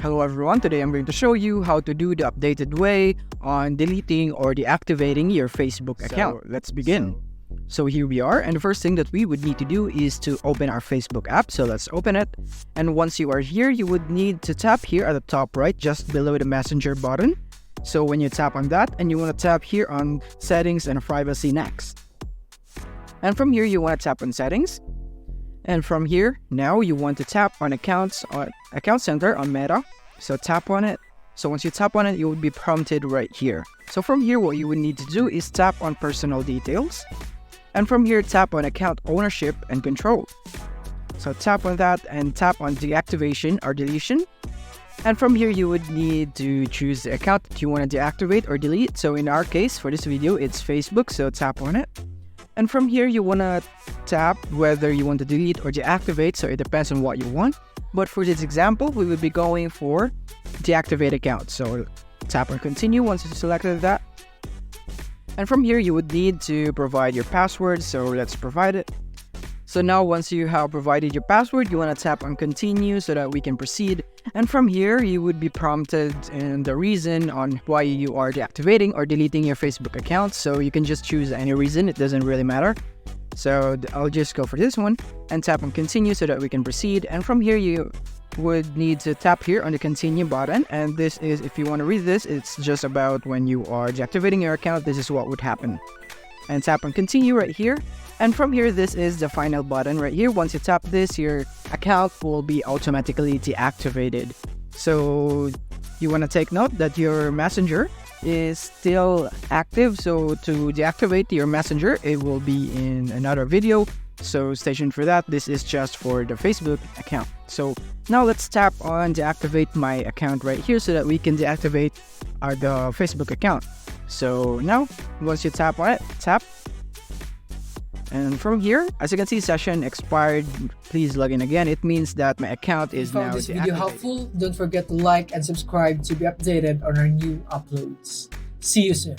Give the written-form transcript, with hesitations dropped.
Hello everyone, today I'm going to show you how to do the updated way on deleting or deactivating your Facebook account. Let's begin. So here we are, and the first thing that we would need to do is to open our Facebook app. So let's open it, and once you are here, you would need to tap here at the top right, just below the messenger button. So when you tap on that, and you want to tap here on settings and privacy next. And from here, you want to tap on settings. And from here, now you want to tap on accounts on account center on Meta. So tap on it. So once you tap on it, you would be prompted right here. So from here, what you would need to do is tap on personal details. And from here, tap on account ownership and control. So tap on that and tap on deactivation or deletion. And from here, you would need to choose the account that you want to deactivate or delete. So in our case, for this video, it's Facebook. So tap on it. And from here, you want to tap whether you want to delete or deactivate, so it depends on what you want. But for this example, we would be going for deactivate account. So tap on continue once you selected that. And from here, you would need to provide your password, so let's provide it. So now once you have provided your password, you want to tap on continue so that we can proceed. And from here, you would be prompted in the reason on why you are deactivating or deleting your Facebook account. So you can just choose any reason, it doesn't really matter. So I'll just go for this one and tap on continue so that we can proceed. And from here, you would need to tap here on the continue button. And this is, if you want to read this, it's just about when you are deactivating your account, this is what would happen. And tap on continue right here. And from here, this is the final button right here. Once you tap this, your account will be automatically deactivated. So you want to take note that your messenger is still active. So to deactivate your messenger, it will be in another video. So stay tuned for that. This is just for the Facebook account. So now let's tap on deactivate my account right here so that we can deactivate the Facebook account. So now, once you tap on it, tap. And from here, as you can see, session expired. Please log in again. It means that my account is now If you found this video helpful, don't forget to like and subscribe to be updated on our new uploads. See you soon.